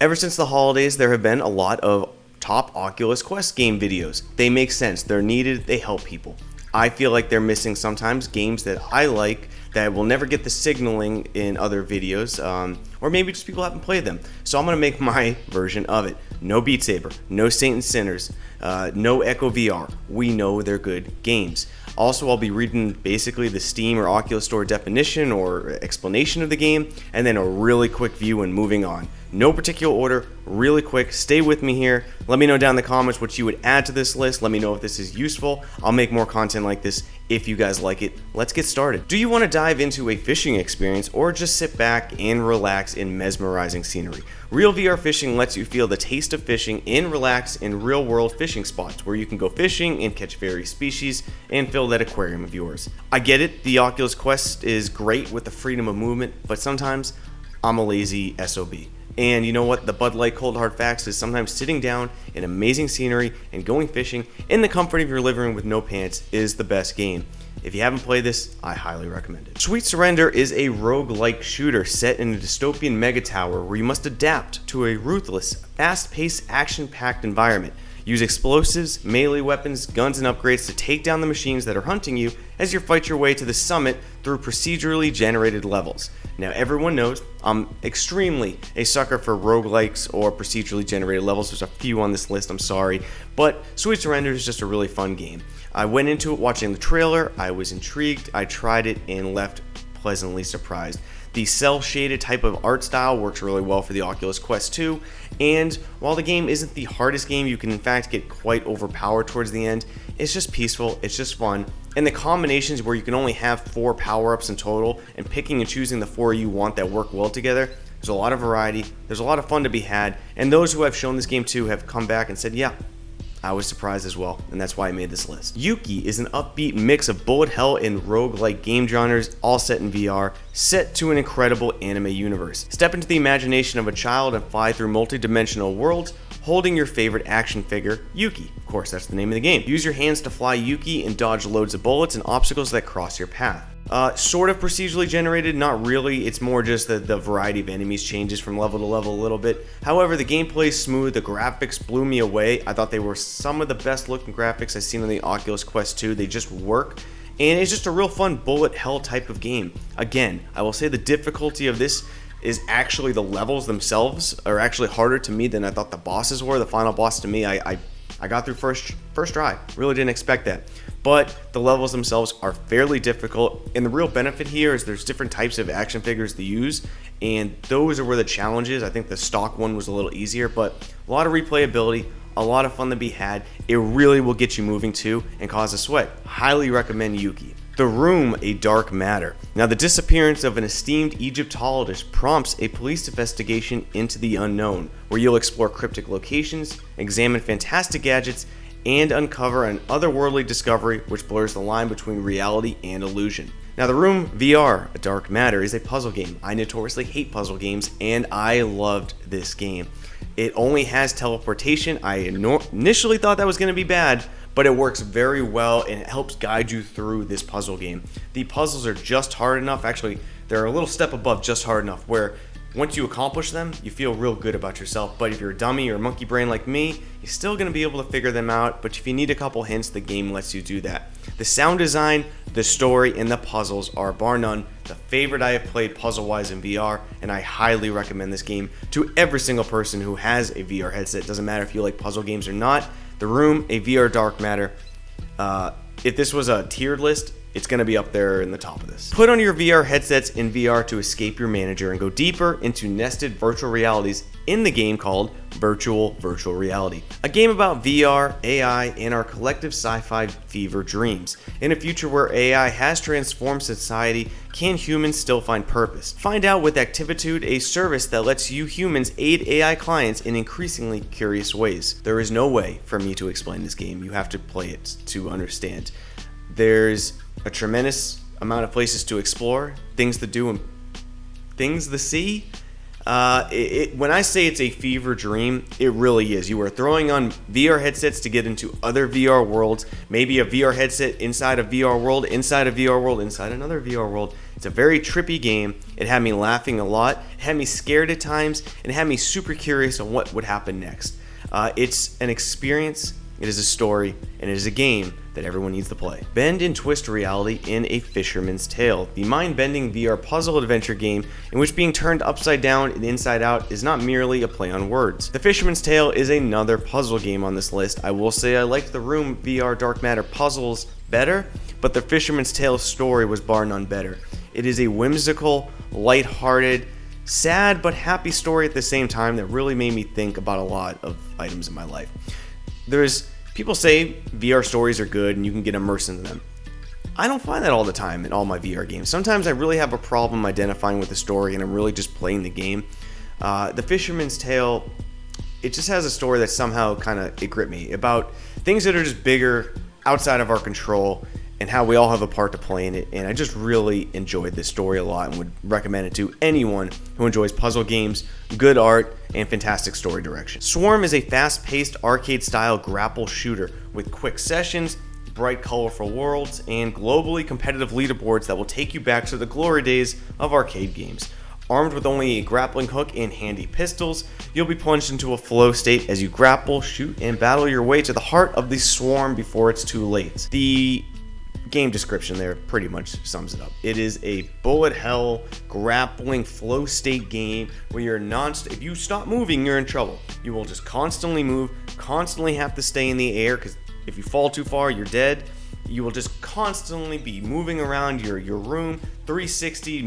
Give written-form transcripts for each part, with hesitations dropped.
Ever since the holidays, there have been a lot of top Oculus Quest game videos. They make sense, they're needed, they help people. I feel like they're missing sometimes games that I like that will never get the signaling in other videos, or maybe just people haven't played them. So I'm going to make my version of it. No Beat Saber, no Saint and Sinners, no Echo VR. We know they're good games. Also, I'll be reading basically the Steam or Oculus Store definition or explanation of the game, and then a really quick view and moving on. No particular order, really quick. Stay with me here. Let me know down in the comments what you would add to this list. Let me know if this is useful. I'll make more content like this if you guys like it. Let's get started. Do you want to dive into a fishing experience or just sit back and relax in mesmerizing scenery? Real VR Fishing lets you feel the taste of fishing and relax in real-world fishing spots where you can go fishing and catch various species and fill that aquarium of yours. I get it, the Oculus Quest is great with the freedom of movement, but sometimes I'm a lazy SOB. And you know what? The Bud Light Cold Hard Facts is sometimes sitting down in amazing scenery and going fishing in the comfort of your living room with no pants is the best game. If you haven't played this, I highly recommend it. Sweet Surrender is a roguelike shooter set in a dystopian mega tower where you must adapt to a ruthless, fast-paced, action-packed environment. Use explosives, melee weapons, guns, and upgrades to take down the machines that are hunting you as you fight your way to the summit through procedurally generated levels. Now, everyone knows I'm extremely a sucker for roguelikes or procedurally generated levels. There's a few on this list, I'm sorry, but Sweet Surrender is just a really fun game. I went into it watching the trailer, I was intrigued, I tried it, and left pleasantly surprised. The cel-shaded type of art style works really well for the Oculus Quest 2, and while the game isn't the hardest game, you can in fact get quite overpowered towards the end. It's just peaceful, it's just fun, and the combinations where you can only have 4 power-ups in total, and picking and choosing the 4 you want that work well together, there's a lot of variety, there's a lot of fun to be had, and those who I've shown this game to have come back and said, yeah, I was surprised as well, and that's why I made this list. Yuki is an upbeat mix of bullet hell and roguelike game genres, all set in VR, set to an incredible anime universe. Step into the imagination of a child and fly through multi-dimensional worlds, holding your favorite action figure, Yuki. Of course, that's the name of the game. Use your hands to fly Yuki and dodge loads of bullets and obstacles that cross your path. Sort of procedurally generated, not really. It's more just that the variety of enemies changes from level to level a little bit. However, the gameplay is smooth, the graphics blew me away. I thought they were some of the best looking graphics I've seen on the Oculus Quest 2. They just work. And it's just a real fun bullet hell type of game. Again, I will say the difficulty of this is actually the levels themselves are actually harder to me than I thought the bosses were. The final boss to me, I got through first try. Really didn't expect that. But the levels themselves are fairly difficult, and the real benefit here is there's different types of action figures to use, and those are where the challenge is. I think the stock one was a little easier, but a lot of replayability, a lot of fun to be had. It really will get you moving too and cause a sweat. Highly recommend Yuki. The Room, A Dark Matter. Now, the disappearance of an esteemed Egyptologist prompts a police investigation into the unknown, where you'll explore cryptic locations, examine fantastic gadgets, and uncover an otherworldly discovery which blurs the line between reality and illusion. Now, The Room VR, A Dark Matter is a puzzle game. I notoriously hate puzzle games, and I loved this game. It only has teleportation. I initially thought that was going to be bad, but it works very well and it helps guide you through this puzzle game. The puzzles are just hard enough, actually, they're a little step above just hard enough, where once you accomplish them, you feel real good about yourself. But if you're a dummy or a monkey brain like me, you're still going to be able to figure them out. But if you need a couple hints, the game lets you do that. The sound design, the story, and the puzzles are, bar none, the favorite I have played puzzle-wise in VR, and I highly recommend this game to every single person who has a VR headset. Doesn't matter if you like puzzle games or not. The Room, A VR Dark Matter. If this was a tiered list, it's going to be up there in the top of this. Put on your VR headsets in VR to escape your manager and go deeper into nested virtual realities in the game called Virtual Reality. A game about VR, AI, and our collective sci-fi fever dreams. In a future where AI has transformed society, can humans still find purpose? Find out with Activitude, a service that lets you humans aid AI clients in increasingly curious ways. There is no way for me to explain this game. You have to play it to understand. There's a tremendous amount of places to explore, things to do, and things to see. When I say it's a fever dream, it really is. You are throwing on VR headsets to get into other VR worlds, maybe a VR headset inside a VR world, inside a VR world, inside another VR world. It's a very trippy game. It had me laughing a lot, it had me scared at times, and it had me super curious on what would happen next. It's an experience, it is a story, and it is a game that everyone needs to play. Bend and twist reality in A Fisherman's Tale, the mind-bending VR puzzle adventure game in which being turned upside down and inside out is not merely a play on words. The Fisherman's Tale is another puzzle game on this list. I will say I liked the Room VR Dark Matter puzzles better, but the Fisherman's Tale story was bar none better. It is a whimsical, lighthearted, sad but happy story at the same time that really made me think about a lot of items in my life. People say VR stories are good and you can get immersed into them. I don't find that all the time in all my VR games. Sometimes I really have a problem identifying with the story and I'm really just playing the game. The Fisherman's Tale, it just has a story that somehow it gripped me about things that are just bigger, outside of our control, and how we all have a part to play in it. And I just really enjoyed this story a lot and would recommend it to anyone who enjoys puzzle games, good art, and fantastic story direction. Swarm is a fast-paced arcade-style grapple shooter with quick sessions, bright colorful worlds, and globally competitive leaderboards that will take you back to the glory days of arcade games. Armed with only a grappling hook and handy pistols, you'll be plunged into a flow state as you grapple, shoot, and battle your way to the heart of the swarm before it's too late. The game description there pretty much sums it up. It is a bullet hell grappling flow state game where you're if you stop moving, you're in trouble. You will just constantly move, constantly have to stay in the air, because if you fall too far, you're dead. You will just constantly be moving around your room, 360.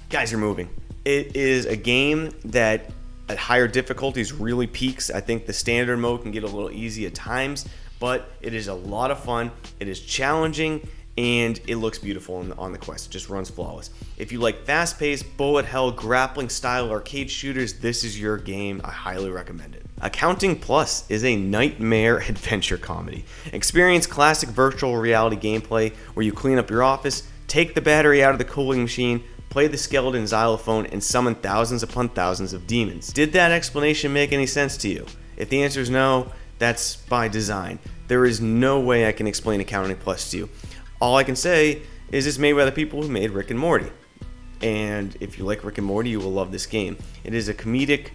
Guys, you're moving. It is a game that at higher difficulties really peaks. I think the standard mode can get a little easy at times, but it is a lot of fun. It is challenging, and it looks beautiful on the Quest. It just runs flawless. If you like fast-paced, bullet hell, grappling style arcade shooters, this is your game. I highly recommend it. Accounting Plus is a nightmare adventure comedy. Experience classic virtual reality gameplay where you clean up your office, take the battery out of the cooling machine, play the skeleton xylophone, and summon thousands upon thousands of demons. Did that explanation make any sense to you? If the answer is no, that's by design. There is no way I can explain Accounting Plus to you. All I can say is it's made by the people who made Rick and Morty. And if you like Rick and Morty, you will love this game. It is a comedic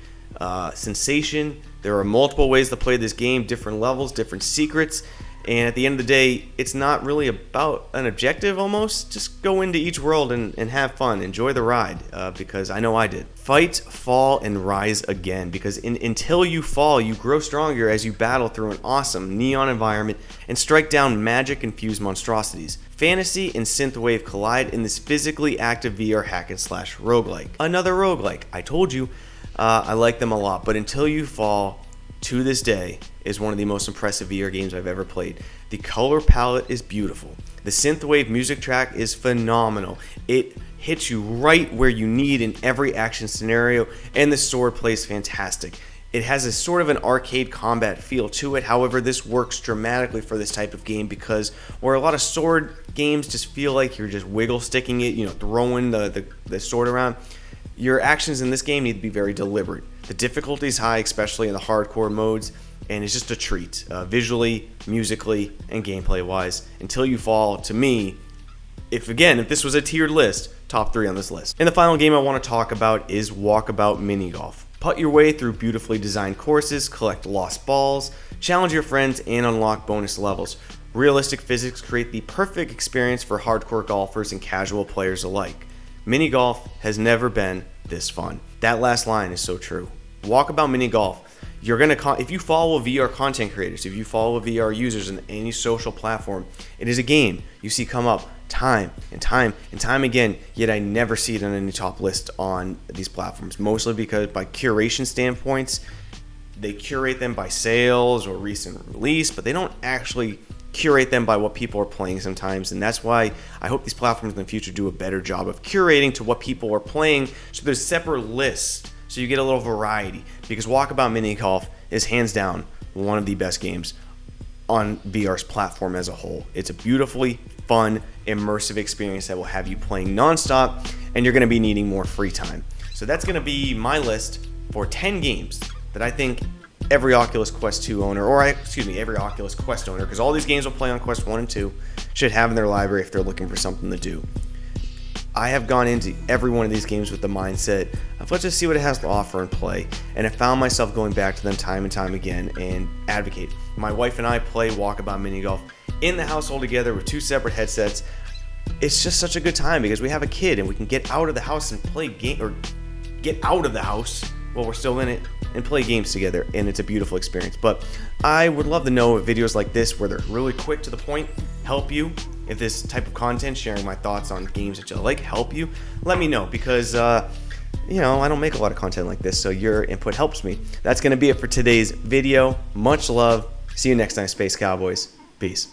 sensation. There are multiple ways to play this game, different levels, different secrets. And at the end of the day, it's not really about an objective almost. Just go into each world and have fun. Enjoy the ride, because I know I did. Fight, fall, and rise again. Because until you fall, you grow stronger as you battle through an awesome neon environment and strike down magic-infused monstrosities. Fantasy and synthwave collide in this physically active VR hack-and-slash roguelike. Another roguelike. I told you, I like them a lot. But Until You Fall, to this day, is one of the most impressive VR games I've ever played. The color palette is beautiful. The synthwave music track is phenomenal. It hits you right where you need in every action scenario, and the sword plays fantastic. It has a sort of an arcade combat feel to it. However, this works dramatically for this type of game, because where a lot of sword games just feel like you're just wiggle sticking it, throwing the sword around, your actions in this game need to be very deliberate. The difficulty is high, especially in the hardcore modes, and it's just a treat, visually, musically, and gameplay-wise. Until You Fall, to me, if this was a tiered list, top 3 on this list. And the final game I want to talk about is Walkabout Mini Golf. Putt your way through beautifully designed courses, collect lost balls, challenge your friends, and unlock bonus levels. Realistic physics create the perfect experience for hardcore golfers and casual players alike. Mini golf has never been this fun. That last line is so true. Walkabout Mini Golf. If you follow VR content creators, if you follow VR users in any social platform, it is a game you see come up time and time and time again, yet I never see it on any top list on these platforms, mostly because by curation standpoints, they curate them by sales or recent release, but they don't actually curate them by what people are playing sometimes. And that's why I hope these platforms in the future do a better job of curating to what people are playing, so there's separate lists so you get a little variety, because Walkabout Mini Golf is hands down one of the best games on VR's platform as a whole. It's a beautifully fun, immersive experience that will have you playing nonstop, and you're going to be needing more free time. So that's going to be my list for 10 games that I think every Oculus Quest 2 owner, every Oculus Quest owner, because all these games will play on Quest 1 and 2, should have in their library if they're looking for something to do. I have gone into every one of these games with the mindset of let's just see what it has to offer and play, and I found myself going back to them time and time again and advocate. My wife and I play Walkabout mini golf in the household together with 2 separate headsets. It's just such a good time because we have a kid and we can get out of the house and play game, or get out of the house while we're still in it and play games together, and it's a beautiful experience. But I would love to know if videos like this, where they're really quick to the point, help you. If this type of content, sharing my thoughts on games that you like, help you, let me know, because you know, I don't make a lot of content like this, so your input helps me. That's going to be it for today's video. Much love. See you next time, Space Cowboys. Peace.